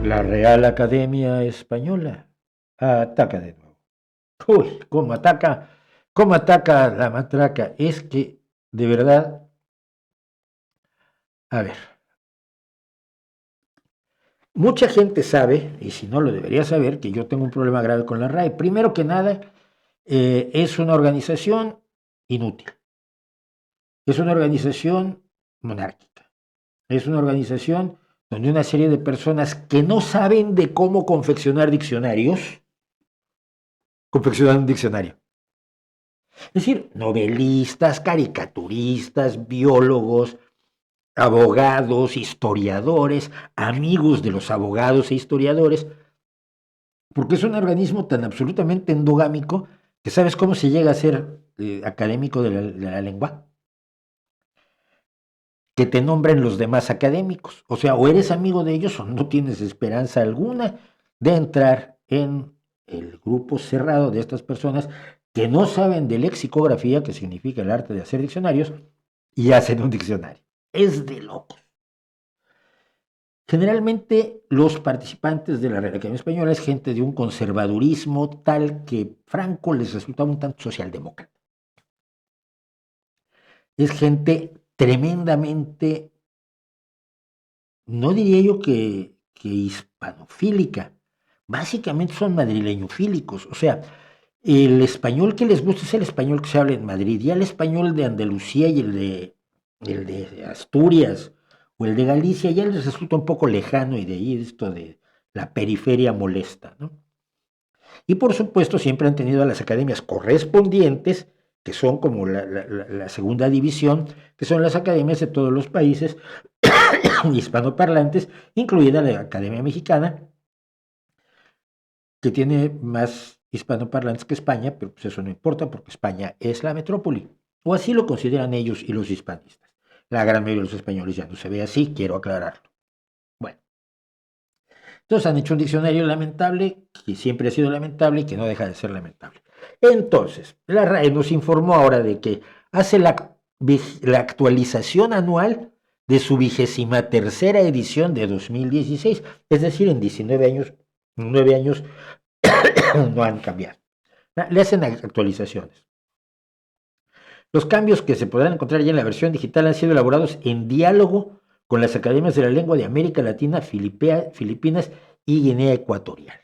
La Real Academia Española ataca de nuevo. Uy, cómo ataca la matraca. Es que, de verdad, a ver, mucha gente sabe, y si no lo debería saber, que yo tengo un problema grave con la RAE. Primero que nada, es una organización inútil. Es una organización monárquica. Es una organización donde una serie de personas que no saben de cómo confeccionar diccionarios, confeccionan un diccionario. Es decir, novelistas, caricaturistas, biólogos, abogados, historiadores, amigos de los abogados e historiadores, porque es un organismo tan absolutamente endogámico que sabes cómo se llega a ser académico de la lengua, que te nombren los demás académicos. O sea, o eres amigo de ellos o no tienes esperanza alguna de entrar en el grupo cerrado de estas personas que no saben de lexicografía, que significa el arte de hacer diccionarios, y hacen un diccionario. Es de locos. Generalmente los participantes de la Real Academia Española es gente de un conservadurismo tal que Franco les resultaba un tanto socialdemócrata. Es gente tremendamente, no diría yo que hispanofílica, básicamente son madrileñofílicos, o sea, el español que les gusta es el español que se habla en Madrid, ya el español de Andalucía y el de Asturias o el de Galicia ya les resulta un poco lejano y de ahí esto de la periferia molesta, ¿no? Y por supuesto siempre han tenido a las academias correspondientes, que son como la segunda división, que son las academias de todos los países hispanoparlantes, incluida la Academia Mexicana, que tiene más hispanoparlantes que España, pero pues eso no importa porque España es la metrópoli, o así lo consideran ellos y los hispanistas. La gran mayoría de los españoles ya no se ve así, quiero aclararlo. Bueno, entonces han hecho un diccionario lamentable, que siempre ha sido lamentable y que no deja de ser lamentable. Entonces, la RAE nos informó ahora de que hace la actualización anual de su 23ª edición de 2016, es decir, en 19 años, 9 años no han cambiado. Le hacen actualizaciones. Los cambios que se podrán encontrar ya en la versión digital han sido elaborados en diálogo con las academias de la lengua de América Latina, Filipinas y Guinea Ecuatorial.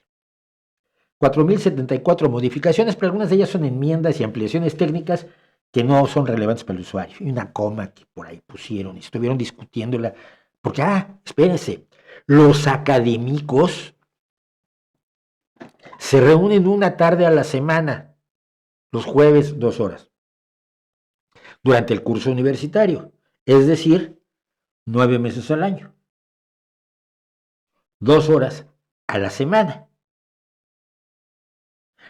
4.074 modificaciones, pero algunas de ellas son enmiendas y ampliaciones técnicas que no son relevantes para el usuario. Y una coma que por ahí pusieron y estuvieron discutiéndola. Porque, espérense, los académicos se reúnen una tarde a la semana, los jueves 2 horas, durante el curso universitario, es decir, 9 meses al año, 2 horas a la semana.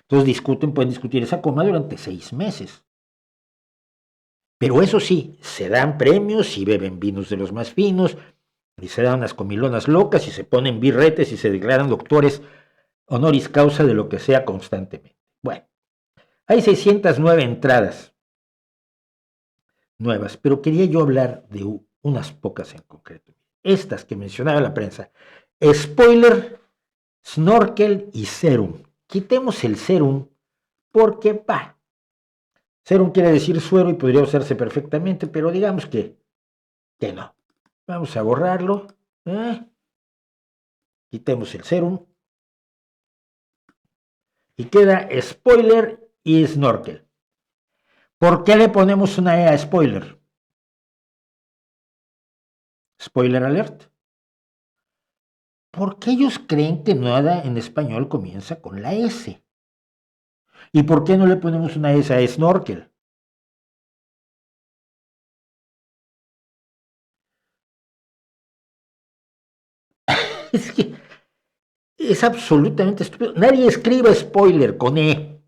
Entonces pueden discutir esa coma durante 6 meses. Pero eso sí, se dan premios y beben vinos de los más finos, y se dan unas comilonas locas y se ponen birretes y se declaran doctores honoris causa de lo que sea constantemente. Bueno, hay 609 entradas nuevas, pero quería yo hablar de unas pocas en concreto. Estas que mencionaba la prensa. Spoiler, snorkel y serum. Quitemos el serum porque, serum quiere decir suero y podría usarse perfectamente, pero digamos que no. Vamos a borrarlo. Quitemos el serum. Y queda spoiler y snorkel. ¿Por qué le ponemos una E a spoiler? Spoiler alert. Porque ellos creen que nada en español comienza con la S. ¿Y por qué no le ponemos una S a snorkel? Es que es absolutamente estúpido. Nadie escribe spoiler con E,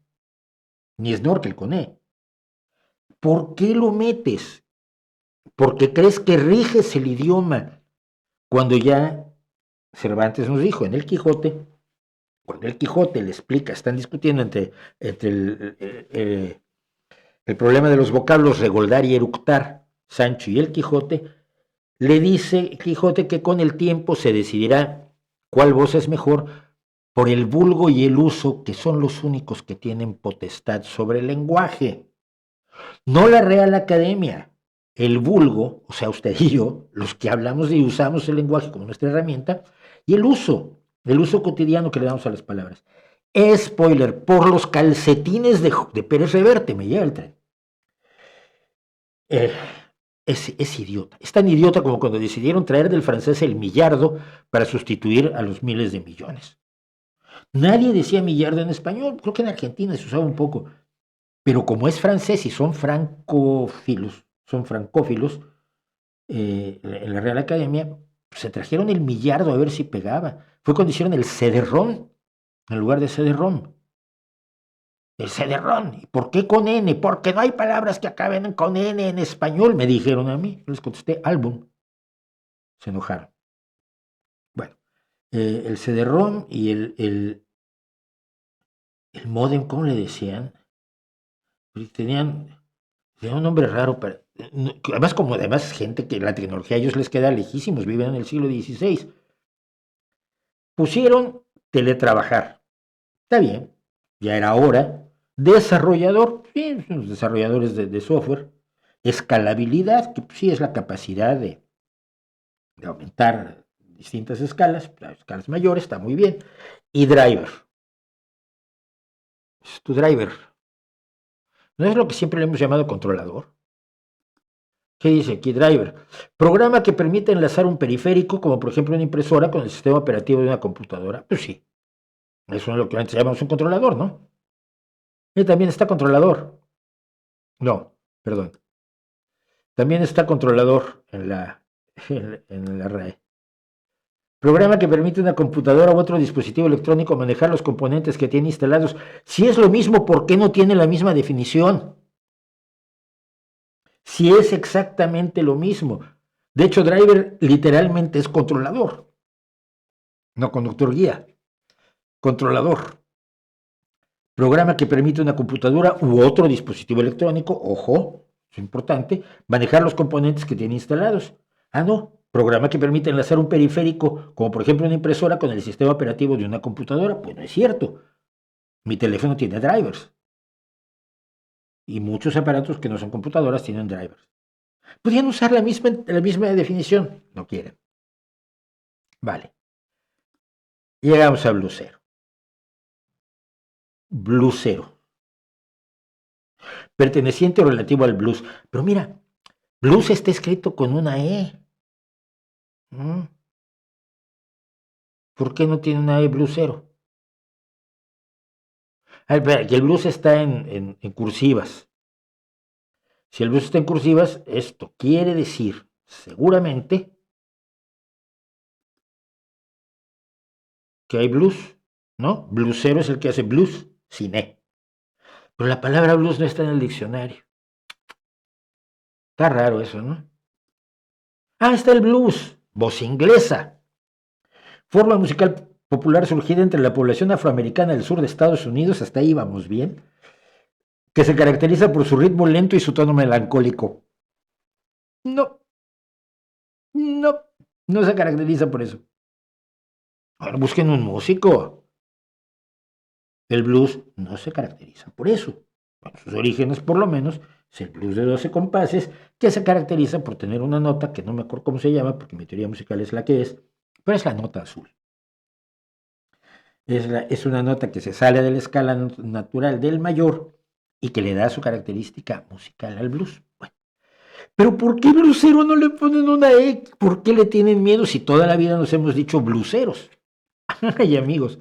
ni snorkel con E. ¿Por qué lo metes? Porque crees que riges el idioma. Cuando ya Cervantes nos dijo en el Quijote, cuando el Quijote le explica, están discutiendo entre el problema de los vocablos regoldar y eructar, Sancho y el Quijote, le dice Quijote que con el tiempo se decidirá ¿Cuál voz es mejor? Por el vulgo y el uso, que son los únicos que tienen potestad sobre el lenguaje. No la Real Academia. El vulgo, o sea, usted y yo, los que hablamos y usamos el lenguaje como nuestra herramienta, y el uso cotidiano que le damos a las palabras. Spoiler, por los calcetines de Pérez Reverte, me llega el tren. Eh, es idiota. Es tan idiota como cuando decidieron traer del francés el millardo para sustituir a los miles de millones. Nadie decía millardo en español, creo que en Argentina se usaba un poco, pero como es francés y son francófilos, en la Real Academia, pues, se trajeron el millardo a ver si pegaba. Fue cuando hicieron el CD-ROM en lugar de CD-ROM. El CD-ROM. ¿Y por qué con N? Porque no hay palabras que acaben con N en español, me dijeron a mí. Yo les contesté álbum. Se enojaron. Bueno, el CD-ROM y el modem, ¿cómo le decían? Tenían un nombre raro para. Además, como además gente que la tecnología a ellos les queda lejísimos, viven en el siglo XVI. Pusieron teletrabajar. Está bien, ya era hora. Desarrollador, sí, los desarrolladores de software. Escalabilidad, que pues, sí es la capacidad de aumentar distintas escalas mayores, está muy bien. Y driver. Es tu driver. ¿No es lo que siempre le hemos llamado controlador? ¿Qué dice aquí? Driver. Programa que permite enlazar un periférico, como por ejemplo una impresora, con el sistema operativo de una computadora. Pues sí, eso es lo que antes llamamos un controlador, ¿no? Y también está controlador. No, perdón. También está controlador en la RAE. Programa que permite a una computadora u otro dispositivo electrónico manejar los componentes que tiene instalados. Si es lo mismo, ¿por qué no tiene la misma definición? Si es exactamente lo mismo. De hecho, driver literalmente es controlador, no conductor guía. Controlador. Programa que permite a una computadora u otro dispositivo electrónico, ojo, es importante, manejar los componentes que tiene instalados. Ah, no. Programa que permite enlazar un periférico, como por ejemplo una impresora, con el sistema operativo de una computadora. Pues no es cierto. Mi teléfono tiene drivers. Y muchos aparatos que no son computadoras tienen drivers. Podrían usar la misma definición. No quieren. Vale. Llegamos a blusero. Blusero. Perteneciente o relativo al blues. Pero mira, blues está escrito con una E. ¿Mm? ¿Por qué no tiene una E blusero? Espera, que el blues está en cursivas. Si el blues está en cursivas, esto quiere decir, seguramente, que hay blues, ¿no? Blusero es el que hace blues sin E. Pero la palabra blues no está en el diccionario. Está raro eso, ¿no? Ah, está el blues, voz inglesa. Forma musical popular surgida entre la población afroamericana del sur de Estados Unidos, hasta ahí vamos bien, que se caracteriza por su ritmo lento y su tono melancólico. No, no, no se caracteriza por eso. Ahora busquen un músico. El blues no se caracteriza por eso. Bueno, sus orígenes, por lo menos, es el blues de 12 compases, que se caracteriza por tener una nota que no me acuerdo cómo se llama, porque mi teoría musical es la que es, pero es la nota azul. Es una nota que se sale de la escala natural del mayor y que le da su característica musical al blues. Bueno, pero ¿por qué blusero no le ponen una E? ¿Por qué le tienen miedo si toda la vida nos hemos dicho bluseros? Ay, amigos,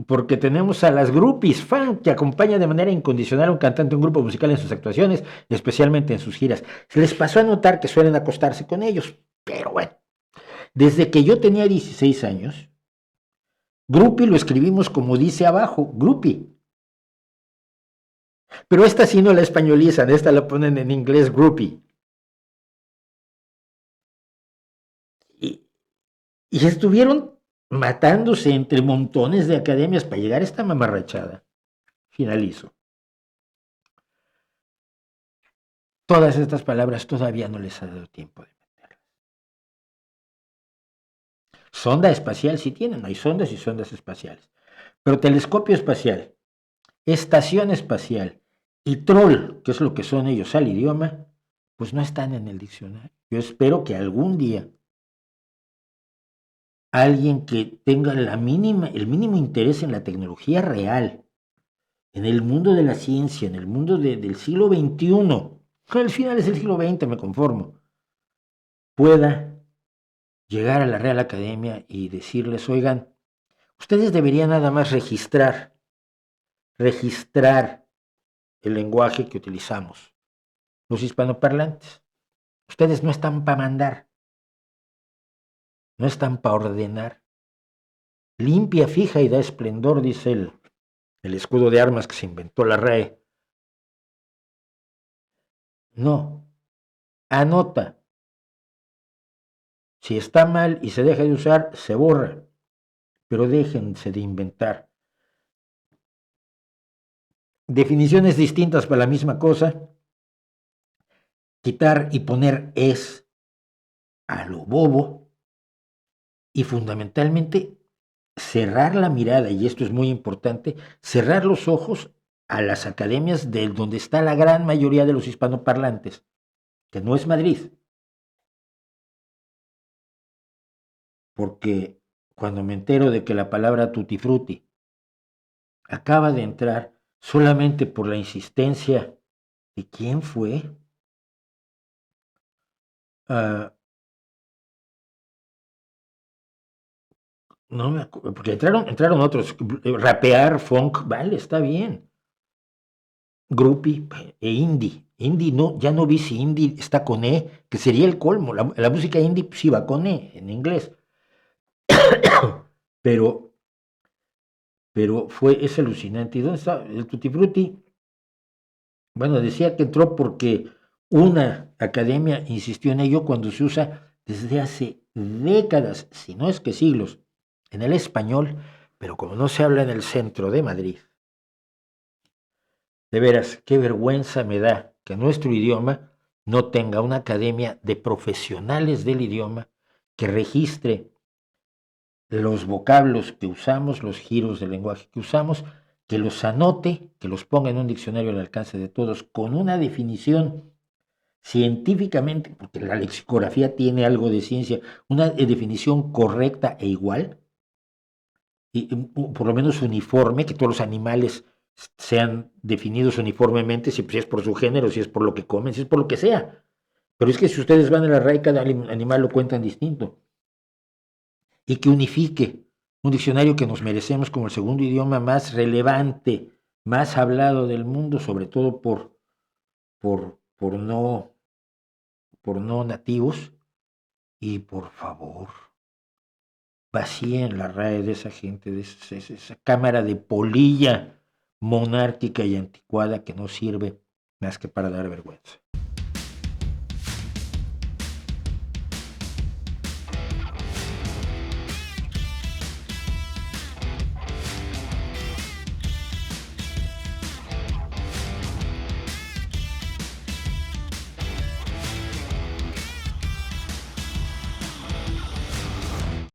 porque tenemos a las groupies, fan que acompaña de manera incondicional a un cantante o un grupo musical en sus actuaciones, especialmente en sus giras. Se les pasó a notar que suelen acostarse con ellos, pero bueno, desde que yo tenía 16 años, groupie lo escribimos como dice abajo, groupie. Pero esta sí no la españolizan, esta la ponen en inglés groupie. Y, y estuvieron matándose entre montones de academias para llegar a esta mamarrachada. Finalizo. Todas estas palabras todavía no les ha dado tiempo de Sonda espacial sí tienen, hay sondas y sondas espaciales. Pero telescopio espacial, estación espacial y troll, que es lo que son ellos al idioma, pues no están en el diccionario. Yo espero que algún día alguien que tenga el mínimo interés en la tecnología real, en el mundo de la ciencia, en el mundo del siglo XXI, que al final es el siglo XX, me conformo, pueda llegar a la Real Academia y decirles, oigan, ustedes deberían nada más registrar el lenguaje que utilizamos, los hispanoparlantes. Ustedes no están para mandar, no están para ordenar. Limpia, fija y da esplendor, dice el escudo de armas que se inventó la RAE. No, anota. Si está mal y se deja de usar, se borra. Pero déjense de inventar definiciones distintas para la misma cosa, quitar y poner es a lo bobo y fundamentalmente cerrar la mirada, y esto es muy importante, cerrar los ojos a las academias de donde está la gran mayoría de los hispanoparlantes, que no es Madrid, porque cuando me entero de que la palabra tutti frutti acaba de entrar solamente por la insistencia de quién fue, uh, no me acuerdo, porque entraron otros, rapear, funk, vale, está bien, groupie e indie. Indie no, ya no vi si indie está con E, que sería el colmo. La música indie sí va con E en inglés. pero, es alucinante. ¿Y dónde está el Tutti Frutti? Bueno, decía que entró porque una academia insistió en ello cuando se usa desde hace décadas, si no es que siglos, en el español, pero como no se habla en el centro de Madrid. De veras, qué vergüenza me da que nuestro idioma no tenga una academia de profesionales del idioma que registre los vocablos que usamos, los giros del lenguaje que usamos, que los anote, que los ponga en un diccionario al alcance de todos, con una definición científicamente, porque la lexicografía tiene algo de ciencia, una definición correcta e igual, y por lo menos uniforme, que todos los animales sean definidos uniformemente, si es por su género, si es por lo que comen, si es por lo que sea. Pero es que si ustedes van a la RAE, cada animal lo cuentan distinto. Y que unifique un diccionario que nos merecemos como el segundo idioma más relevante, más hablado del mundo, sobre todo por no nativos. Y por favor, vacíen la RAE de esa gente, de esa cámara de polilla monárquica y anticuada que no sirve más que para dar vergüenza.